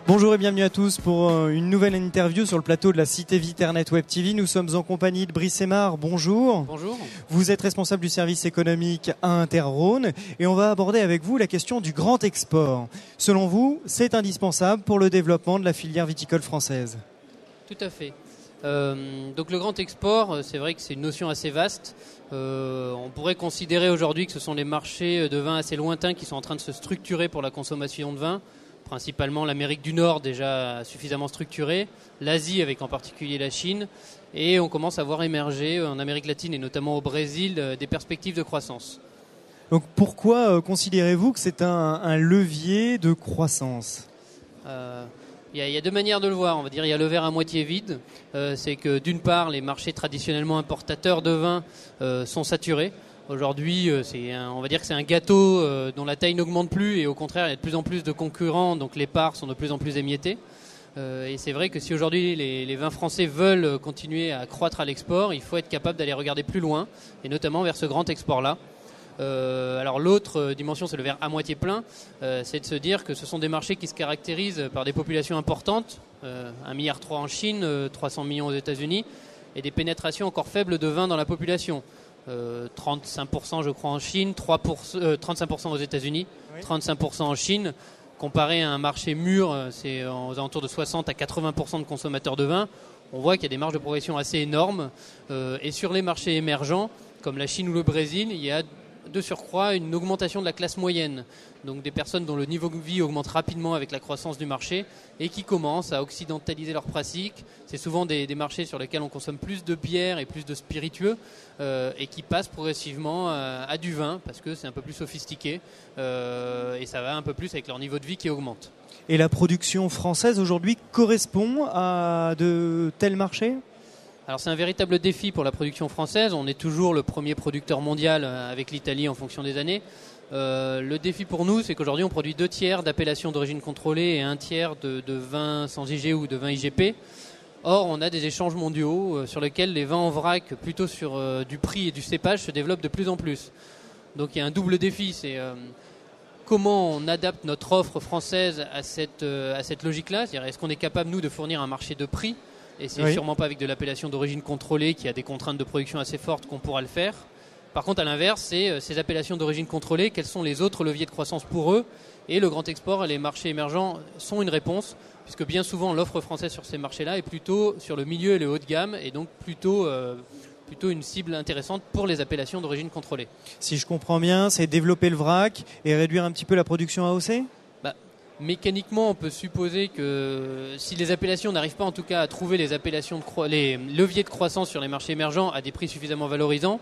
Bonjour et bienvenue à tous pour une nouvelle interview sur le plateau de la Cité Viternet Web TV. Nous sommes en compagnie de Brice Aymar. Bonjour. Bonjour. Vous êtes responsable du service économique à Inter-Rhône et on va aborder avec vous la question du grand export. Selon vous, c'est indispensable pour le développement de la filière viticole française? Tout à fait. Donc le grand export, c'est vrai que c'est une notion assez vaste. On pourrait considérer aujourd'hui que ce sont les marchés de vin assez lointains qui sont en train de se structurer pour la consommation de vin. Principalement l'Amérique du Nord déjà suffisamment structurée, l'Asie avec en particulier la Chine, et on commence à voir émerger en Amérique latine et notamment au Brésil des perspectives de croissance. Donc pourquoi considérez-vous que c'est un levier de croissance? Il y a deux manières de le voir, on va dire. Il y a le verre à moitié vide, c'est que d'une part les marchés traditionnellement importateurs de vin sont saturés. Aujourd'hui, on va dire que c'est un gâteau dont la taille n'augmente plus et au contraire, il y a de plus en plus de concurrents, donc les parts sont de plus en plus émiettées. Et c'est vrai que si aujourd'hui les vins français veulent continuer à croître à l'export, il faut être capable d'aller regarder plus loin, et notamment vers ce grand export-là. Alors l'autre dimension, c'est le verre à moitié plein, c'est de se dire que ce sont des marchés qui se caractérisent par des populations importantes, 1,3 milliard en Chine, 300 millions aux États-Unis, et des pénétrations encore faibles de vin dans la population. 35% je crois en Chine, 35% aux États-Unis, oui. 35% en Chine. Comparé à un marché mûr, c'est aux alentours de 60 à 80% de consommateurs de vin. On voit qu'il y a des marges de progression assez énormes. Et sur les marchés émergents, comme la Chine ou le Brésil, il y a de surcroît une augmentation de la classe moyenne. Donc des personnes dont le niveau de vie augmente rapidement avec la croissance du marché et qui commencent à occidentaliser leurs pratiques. C'est souvent des marchés sur lesquels on consomme plus de bière et plus de spiritueux et qui passent progressivement à du vin parce que c'est un peu plus sophistiqué et ça va un peu plus avec leur niveau de vie qui augmente. Et la production française aujourd'hui correspond à de tels marchés ? Alors c'est un véritable défi pour la production française. On est toujours le premier producteur mondial avec l'Italie en fonction des années. Le défi pour nous, c'est qu'aujourd'hui on produit 2/3 d'appellations d'origine contrôlée et 1/3 de vins sans IG ou de vins IGP. Or on a des échanges mondiaux sur lesquels les vins en vrac, plutôt sur du prix et du cépage, se développent de plus en plus. Donc il y a un double défi, c'est comment on adapte notre offre française à cette logique-là. C'est-à-dire est-ce qu'on est capable nous de fournir un marché de prix ? Et c'est sûrement pas avec de l'appellation d'origine contrôlée qui a des contraintes de production assez fortes qu'on pourra le faire. Par contre, à l'inverse, c'est ces appellations d'origine contrôlée, quels sont les autres leviers de croissance pour eux? Et le grand export et les marchés émergents sont une réponse, puisque bien souvent l'offre française sur ces marchés-là est plutôt sur le milieu et le haut de gamme, et donc plutôt une cible intéressante pour les appellations d'origine contrôlée. Si je comprends bien, c'est développer le vrac et réduire un petit peu la production AOC ? Mécaniquement, on peut supposer que si les appellations n'arrivent pas en tout cas à trouver les leviers de croissance sur les marchés émergents à des prix suffisamment valorisants,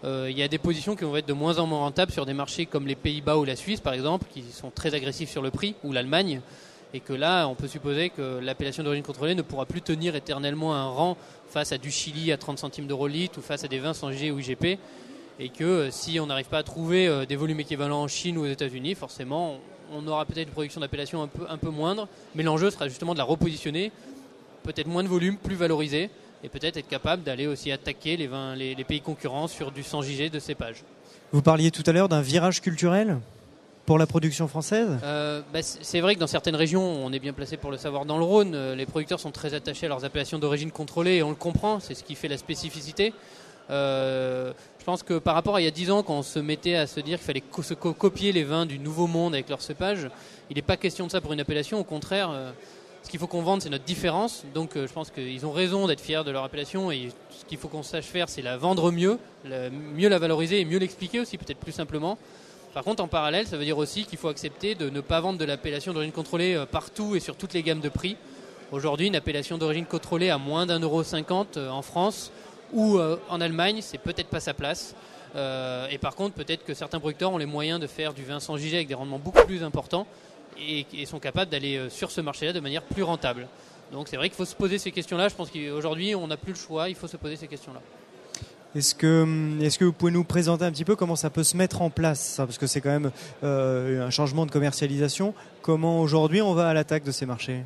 il y a des positions qui vont être de moins en moins rentables sur des marchés comme les Pays-Bas ou la Suisse par exemple, qui sont très agressifs sur le prix, ou l'Allemagne, et que là, on peut supposer que l'appellation d'origine contrôlée ne pourra plus tenir éternellement un rang face à du Chili à 30 centimes d'euros le litre ou face à des vins sans IG ou IGP, et que si on n'arrive pas à trouver des volumes équivalents en Chine ou aux États-Unis, forcément on aura peut-être une production d'appellation un peu moindre, mais l'enjeu sera justement de la repositionner, peut-être moins de volume, plus valorisé, et peut-être être capable d'aller aussi attaquer les pays concurrents sur du 100 JG de cépage. Vous parliez tout à l'heure d'un virage culturel pour la production française ? C'est vrai que dans certaines régions, on est bien placé pour le savoir dans le Rhône, les producteurs sont très attachés à leurs appellations d'origine contrôlée et on le comprend, c'est ce qui fait la spécificité. Je pense que par rapport à il y a 10 ans, quand on se mettait à se dire qu'il fallait copier les vins du Nouveau Monde avec leur cépage, il n'est pas question de ça pour une appellation. Au contraire, ce qu'il faut qu'on vende, c'est notre différence. Donc je pense qu'ils ont raison d'être fiers de leur appellation et ce qu'il faut qu'on sache faire, c'est la vendre mieux, mieux la valoriser et mieux l'expliquer aussi, peut-être plus simplement. Par contre, en parallèle, ça veut dire aussi qu'il faut accepter de ne pas vendre de l'appellation d'origine contrôlée partout et sur toutes les gammes de prix. Aujourd'hui, une appellation d'origine contrôlée à moins d'1,50 € en France ou en Allemagne, c'est peut-être pas sa place. Et par contre, peut-être que certains producteurs ont les moyens de faire du vin sans JG avec des rendements beaucoup plus importants et sont capables d'aller sur ce marché-là de manière plus rentable. Donc c'est vrai qu'il faut se poser ces questions-là. Je pense qu'aujourd'hui, on n'a plus le choix, il faut se poser ces questions-là. Est-ce que vous pouvez nous présenter un petit peu comment ça peut se mettre en place, ça ? Parce que c'est quand même un changement de commercialisation. Comment aujourd'hui on va à l'attaque de ces marchés ?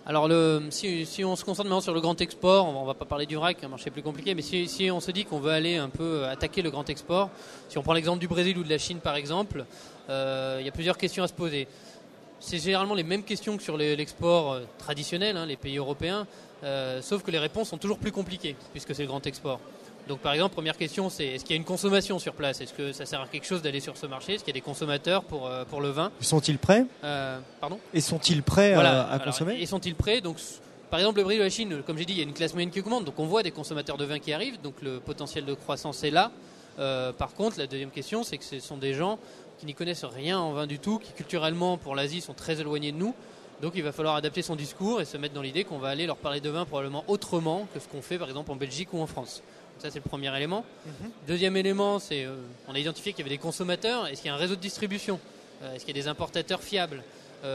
Alors si on se concentre maintenant sur le grand export, on va pas parler du vrac, un marché plus compliqué, mais si on se dit qu'on veut aller un peu attaquer le grand export, si on prend l'exemple du Brésil ou de la Chine par exemple, il y a plusieurs questions à se poser. c'est généralement les mêmes questions que sur l'export traditionnel, les pays européens, sauf que les réponses sont toujours plus compliquées, puisque c'est le grand export. Donc par exemple, première question, c'est est-ce qu'il y a une consommation sur place? Est-ce que ça sert à quelque chose d'aller sur ce marché? Est-ce qu'il y a des consommateurs pour le vin? Sont-ils prêts? Pardon? Et sont-ils prêts à consommer? Et sont-ils prêts? Donc, par exemple, le Brésil ou la Chine, comme j'ai dit, il y a une classe moyenne qui augmente, donc on voit des consommateurs de vin qui arrivent, donc le potentiel de croissance est là. Par contre, la deuxième question, c'est que ce sont des gens qui n'y connaissent rien en vin du tout, qui culturellement, pour l'Asie, sont très éloignés de nous. Donc il va falloir adapter son discours et se mettre dans l'idée qu'on va aller leur parler de vin probablement autrement que ce qu'on fait par exemple en Belgique ou en France. Ça, c'est le premier élément. Deuxième élément, c'est on a identifié qu'il y avait des consommateurs. Est-ce qu'il y a un réseau de distribution? Est-ce qu'il y a des importateurs fiables?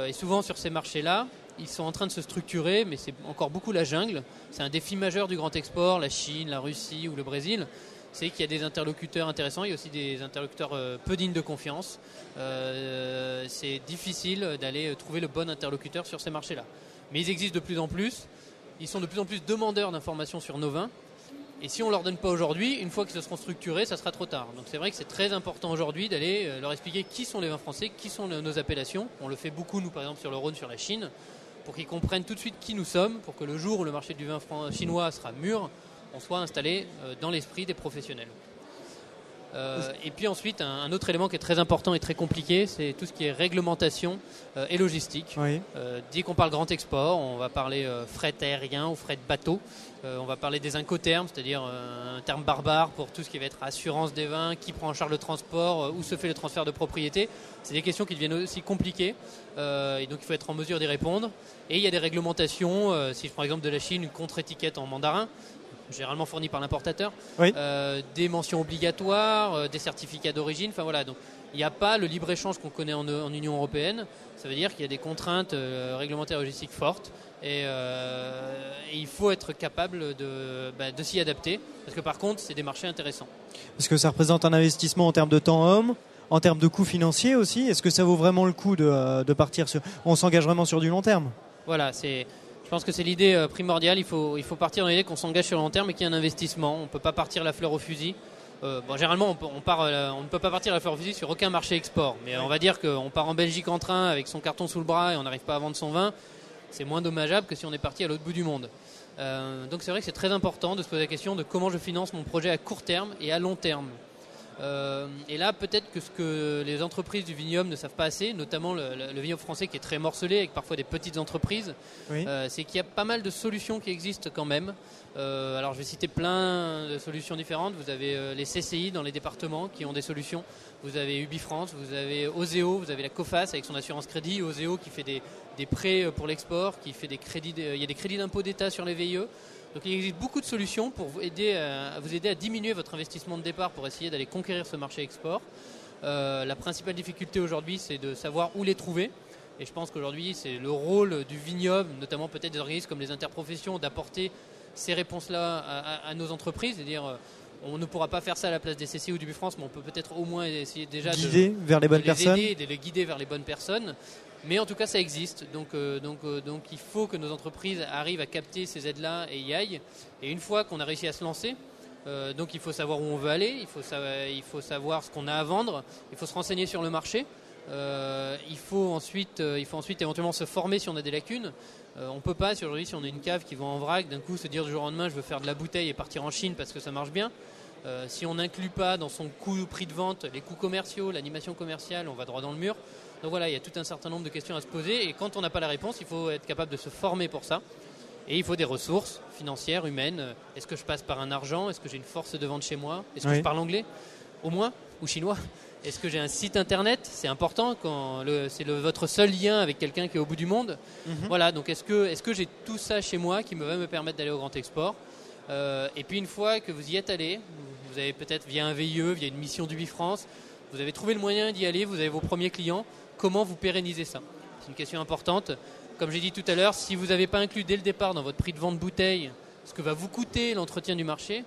Et souvent, sur ces marchés-là, ils sont en train de se structurer, mais c'est encore beaucoup la jungle. C'est un défi majeur du grand export, la Chine, la Russie ou le Brésil. C'est qu'il y a des interlocuteurs intéressants, il y a aussi des interlocuteurs peu dignes de confiance. C'est difficile d'aller trouver le bon interlocuteur sur ces marchés-là. Mais ils existent de plus en plus. Ils sont de plus en plus demandeurs d'informations sur nos vins. Et si on ne leur donne pas aujourd'hui, une fois qu'ils se seront structurés, ça sera trop tard. Donc c'est vrai que c'est très important aujourd'hui d'aller leur expliquer qui sont les vins français, qui sont nos appellations. On le fait beaucoup, nous, par exemple, sur le Rhône, sur la Chine, pour qu'ils comprennent tout de suite qui nous sommes, pour que le jour où le marché du vin chinois sera mûr, on soit installé dans l'esprit des professionnels. Et puis ensuite, un autre élément qui est très important et très compliqué, c'est tout ce qui est réglementation et logistique. Oui. Dès qu'on parle grand export, on va parler fret aérien ou fret bateau. On va parler des incoterms, c'est-à-dire un terme barbare pour tout ce qui va être assurance des vins, qui prend en charge le transport, où se fait le transfert de propriété. C'est des questions qui deviennent aussi compliquées et donc il faut être en mesure d'y répondre. Et il y a des réglementations, si je prends l'exemple de la Chine, une contre-étiquette en mandarin, généralement fournie par l'importateur, Oui. des mentions obligatoires, des certificats d'origine, enfin voilà. Donc il n'y a pas le libre-échange qu'on connaît en Union européenne. Ça veut dire qu'il y a des contraintes réglementaires et logistiques fortes et il faut être capable de s'y adapter parce que par contre c'est des marchés intéressants. Est-ce que ça représente un investissement en termes de temps-homme, en termes de coûts financiers aussi? Est-ce que ça vaut vraiment le coup de partir sur... On s'engage vraiment sur du long terme? Voilà, je pense que c'est l'idée primordiale. Il faut partir dans l'idée qu'on s'engage sur le long terme et qu'il y a un investissement. On ne peut pas partir la fleur au fusil. Généralement, on ne peut pas partir la fleur au fusil sur aucun marché export. Mais on va dire qu'on part en Belgique en train avec son carton sous le bras et on n'arrive pas à vendre son vin. C'est moins dommageable que si on est parti à l'autre bout du monde. Donc c'est vrai que c'est très important de se poser la question de comment je finance mon projet à court terme et à long terme. Et là, peut-être que ce que les entreprises du vignoble ne savent pas assez, notamment le vignoble français qui est très morcelé avec parfois des petites entreprises, Oui. c'est qu'il y a pas mal de solutions qui existent quand même. Alors je vais citer plein de solutions différentes. Vous avez les CCI dans les départements qui ont des solutions. Vous avez Ubifrance, vous avez Oseo, vous avez la Coface avec son assurance crédit, Oseo qui fait des prêts pour l'export, qui fait des crédits, il y a des crédits d'impôt d'État sur les VIE. Donc il existe beaucoup de solutions pour vous aider à diminuer votre investissement de départ pour essayer d'aller conquérir ce marché export. La principale difficulté aujourd'hui, c'est de savoir où les trouver. Et je pense qu'aujourd'hui, c'est le rôle du vignoble, notamment peut-être des organismes comme les interprofessions, d'apporter ces réponses-là à nos entreprises. C'est-à-dire, on ne pourra pas faire ça à la place des CCI ou du Bufrance, mais on peut peut-être au moins essayer déjà Guider vers les bonnes personnes. aider, de les guider vers les bonnes personnes. Mais en tout cas, ça existe. Donc, il faut que nos entreprises arrivent à capter ces aides-là et y aillent. Et une fois qu'on a réussi à se lancer, donc il faut savoir où on veut aller, il faut savoir ce qu'on a à vendre, il faut se renseigner sur le marché. Il faut ensuite éventuellement se former si on a des lacunes. On ne peut pas, aujourd'hui, si on a une cave qui vend en vrac, d'un coup se dire du jour au lendemain, je veux faire de la bouteille et partir en Chine parce que ça marche bien. Si on n'inclut pas dans son prix de vente les coûts commerciaux, l'animation commerciale, on va droit dans le mur. Donc voilà, il y a tout un certain nombre de questions à se poser et quand on n'a pas la réponse, il faut être capable de se former pour ça. Et il faut des ressources financières, humaines. Est-ce que je passe par un argent? Est-ce que j'ai une force de vente chez moi? Est-ce que je parle anglais? Au moins? Ou chinois? Est-ce que j'ai un site internet? C'est important quand c'est votre seul lien avec quelqu'un qui est au bout du monde. Voilà, donc est-ce que j'ai tout ça chez moi qui va me permettre d'aller au grand export? Et puis une fois que vous y êtes allé, vous avez peut-être via un VIE, via une mission du Bifrance, vous avez trouvé le moyen d'y aller, vous avez vos premiers clients, comment vous pérennisez ça? C'est une question importante. Comme j'ai dit tout à l'heure, si vous n'avez pas inclus dès le départ dans votre prix de vente bouteille ce que va vous coûter l'entretien du marché,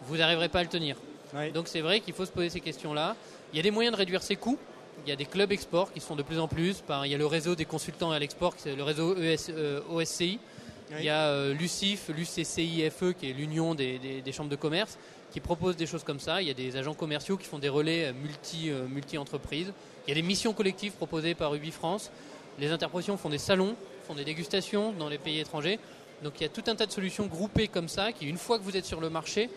vous n'arriverez pas à le tenir. Oui. Donc c'est vrai qu'il faut se poser ces questions-là. Il y a des moyens de réduire ses coûts. Il y a des clubs export qui sont de plus en plus. Il y a le réseau des consultants à l'export, c'est le réseau OSCI. Oui. Il y a l'UCIF, l'UCCIFE, qui est l'union des chambres de commerce, qui propose des choses comme ça. Il y a des agents commerciaux qui font des relais multi-entreprises. Il y a des missions collectives proposées par Ubifrance. Les interprofessions font des salons, font des dégustations dans les pays étrangers. Donc il y a tout un tas de solutions groupées comme ça qui, une fois que vous êtes sur le marché,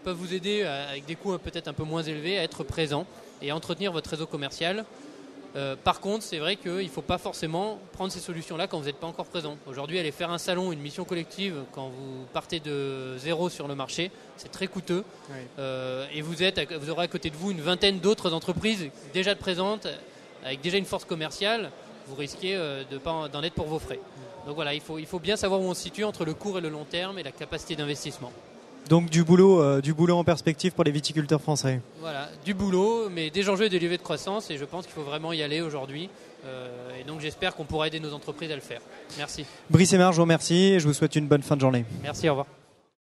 peuvent vous aider avec des coûts peut-être un peu moins élevés à être présent et à entretenir votre réseau commercial. Par contre, c'est vrai qu'il ne faut pas forcément prendre ces solutions-là quand vous n'êtes pas encore présent. Aujourd'hui, aller faire un salon, une mission collective, quand vous partez de zéro sur le marché, c'est très coûteux. Oui. Et vous aurez à côté de vous une vingtaine d'autres entreprises déjà présentes, avec déjà une force commerciale. Vous risquez d'en être pour vos frais. Donc voilà, il faut bien savoir où on se situe entre le court et le long terme et la capacité d'investissement. Donc du boulot en perspective pour les viticulteurs français. Voilà, du boulot, mais des enjeux et des levées de croissance, et je pense qu'il faut vraiment y aller aujourd'hui. Et donc j'espère qu'on pourra aider nos entreprises à le faire. Merci. Brice Émard, je vous remercie et je vous souhaite une bonne fin de journée. Merci, au revoir.